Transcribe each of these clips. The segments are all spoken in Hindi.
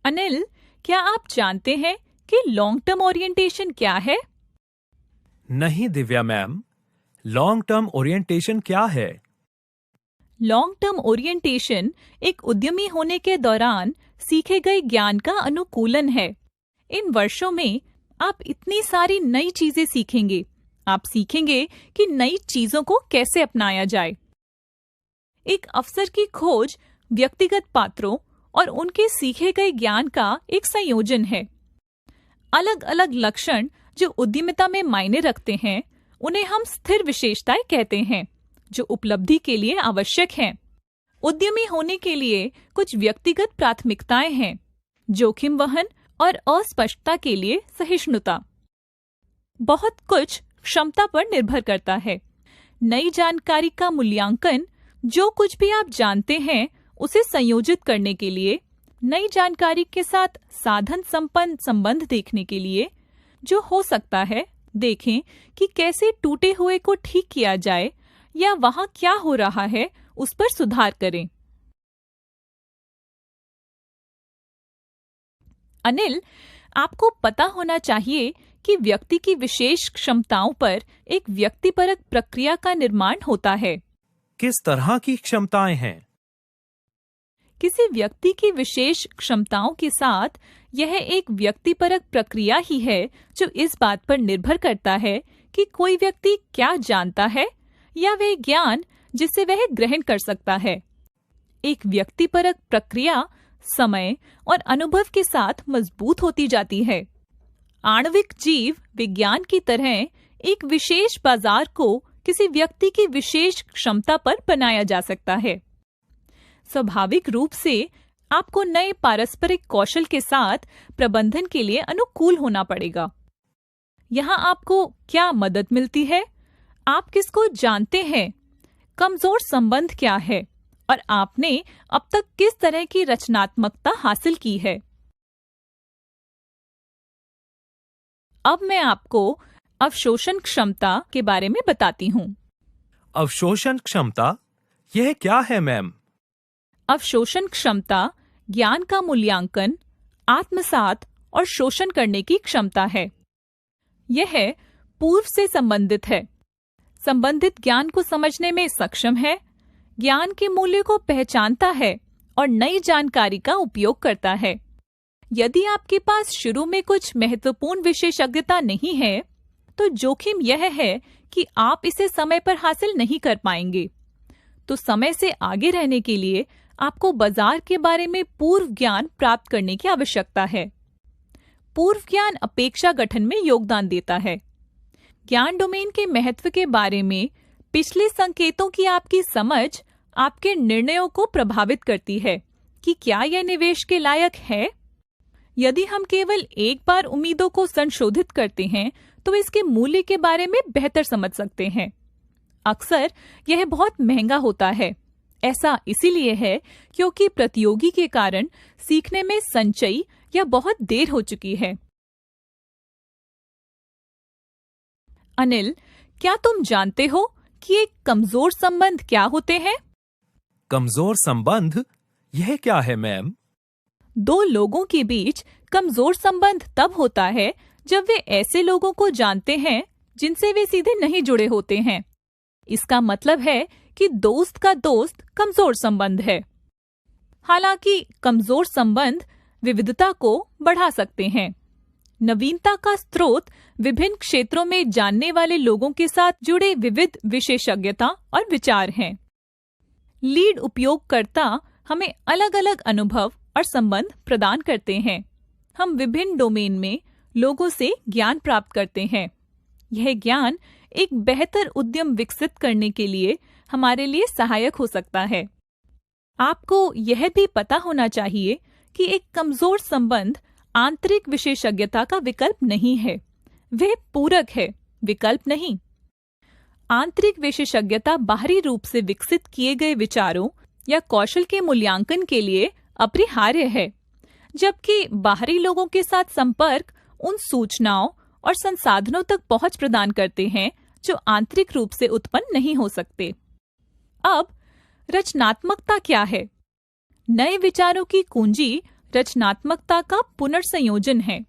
अनिल, क्या आप जानते हैं कि लॉन्ग टर्म ओरिएंटेशन क्या है? नहीं Divya ma'am, long term orientation क्या है? लॉन्ग टर्म ओरिएंटेशन एक उद्यमी होने के दौरान सीखे गए ज्ञान का अनुकूलन है। इन वर्षों में आप इतनी सारी नई चीजें सीखेंगे। आप सीखेंगे कि नई चीजों को कैसे अपनाया जाए। एक अवसर की खोज व्यक्तिगत पात्रों और उनके सीखे गए ज्ञान का एक संयोजन है। अलग अलग लक्षण जो उद्यमिता में मायने रखते हैं, उन्हें हम स्थिर विशेषताएं कहते हैं, जो उपलब्धि के लिए आवश्यक हैं। उद्यमी होने के लिए कुछ व्यक्तिगत प्राथमिकताएं हैं: जोखिम वहन और अस्पष्टता के लिए सहिष्णुता। बहुत कुछ क्षमता पर निर्भर करता है। नई जानकारी का मूल्यांकन, जो कुछ भी आप जानते हैं उसे संयोजित करने के लिए, नई जानकारी के साथ साधन संपन्न संबंध देखने के लिए, जो हो सकता है देखें कि कैसे टूटे हुए को ठीक किया जाए या वहां क्या हो रहा है उस पर सुधार करें। अनिल, आपको पता होना चाहिए कि व्यक्ति की विशेष क्षमताओं पर एक व्यक्तिपरक प्रक्रिया का निर्माण होता है। किस तरह की क्षमताएं हैं? किसी व्यक्ति की विशेष क्षमताओं के साथ यह एक व्यक्तिपरक प्रक्रिया ही है जो इस बात पर निर्भर करता है कि कोई व्यक्ति क्या जानता है या वह ज्ञान जिसे वह ग्रहण कर सकता है। एक व्यक्तिपरक प्रक्रिया समय और अनुभव के साथ मजबूत होती जाती है। आणविक जीव विज्ञान की तरह एक विशेष बाजार को किसी व्यक्ति की विशेष क्षमता पर बनाया जा सकता है। स्वाभाविक रूप से आपको नए पारस्परिक कौशल के साथ प्रबंधन के लिए अनुकूल होना पड़ेगा। यहाँ आपको क्या मदद मिलती है? आप किसको जानते हैं? कमजोर संबंध क्या है? और आपने अब तक किस तरह की रचनात्मकता हासिल की है? अब मैं आपको अवशोषण क्षमता के बारे में बताती हूँ। अवशोषण क्षमता, यह क्या है मैम? अवशोषण क्षमता ज्ञान का मूल्यांकन, आत्मसात और शोषण करने की क्षमता है। यह पूर्व से संबंधित है। संबंधित ज्ञान को समझने में सक्षम है, ज्ञान के मूल्य को पहचानता है और नई जानकारी का उपयोग करता है। यदि आपके पास शुरू में कुछ महत्वपूर्ण विशेषज्ञता नहीं है, तो जोखिम यह है कि आप इसे समय पर हासिल नहीं कर पाएंगे। तो समय से आगे रहने के लिए आपको बाजार के बारे में पूर्व ज्ञान प्राप्त करने की आवश्यकता है। पूर्व ज्ञान अपेक्षा गठन में योगदान देता है। ज्ञान डोमेन के महत्व के बारे में पिछले संकेतों की आपकी समझ आपके निर्णयों को प्रभावित करती है कि क्या यह निवेश के लायक है। यदि हम केवल एक बार उम्मीदों को संशोधित करते हैं, तो इसके मूल्य के बारे में बेहतर समझ सकते हैं। अक्सर यह बहुत महंगा होता है। ऐसा इसीलिए है क्योंकि प्रतियोगी के कारण सीखने में संचयी या बहुत देर हो चुकी है। अनिल, क्या तुम जानते हो कि एक कमजोर संबंध क्या होते हैं? कमजोर संबंध, यह क्या है मैम? दो लोगों के बीच कमजोर संबंध तब होता है जब वे ऐसे लोगों को जानते हैं जिनसे वे सीधे नहीं जुड़े होते हैं। इसका मतलब है कि दोस्त का दोस्त कमजोर संबंध है। हालांकि कमजोर संबंध विविधता को बढ़ा सकते हैं। नवीनता का स्रोत विभिन्न क्षेत्रों में जानने वाले लोगों के साथ जुड़े विविध विशेषज्ञता और विचार हैं। लीड उपयोगकर्ता हमें अलग अलग अनुभव और संबंध प्रदान करते हैं। हम विभिन्न डोमेन में लोगों से ज्ञान प्राप्त करते हैं। यह ज्ञान एक बेहतर उद्यम विकसित करने के लिए हमारे लिए सहायक हो सकता है। आपको यह भी पता होना चाहिए कि एक कमजोर संबंध आंतरिक विशेषज्ञता का विकल्प नहीं है, वह पूरक है, विकल्प नहीं। आंतरिक विशेषज्ञता बाहरी रूप से विकसित किए गए विचारों या कौशल के मूल्यांकन के लिए अपरिहार्य है, जबकि बाहरी लोगों के साथ संपर्क उन सूचनाओं और संसाधनों तक पहुंच प्रदान करते हैं जो आंतरिक रूप से उत्पन्न नहीं हो सकते। अब रचनात्मकता क्या है? नए विचारों की कुंजी रचनात्मकता का पुनर्संयोजन है।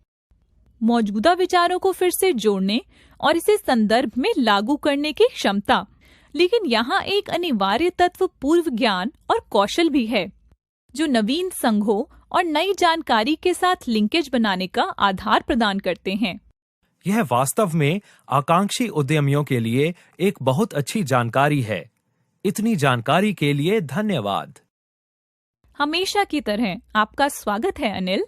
मौजूदा विचारों को फिर से जोड़ने और इसे संदर्भ में लागू करने की क्षमता। लेकिन यहाँ एक अनिवार्य तत्व पूर्व ज्ञान और कौशल भी है, जो नवीन संघों और नई जानकारी के साथ लिंकेज बनाने का आधार प्रदान करते हैं। यह वास्तव में आकांक्षी उद्यमियों के लिए एक बहुत अच्छी जानकारी है। इतनी जानकारी के लिए धन्यवाद। हमेशा की तरह आपका स्वागत है अनिल।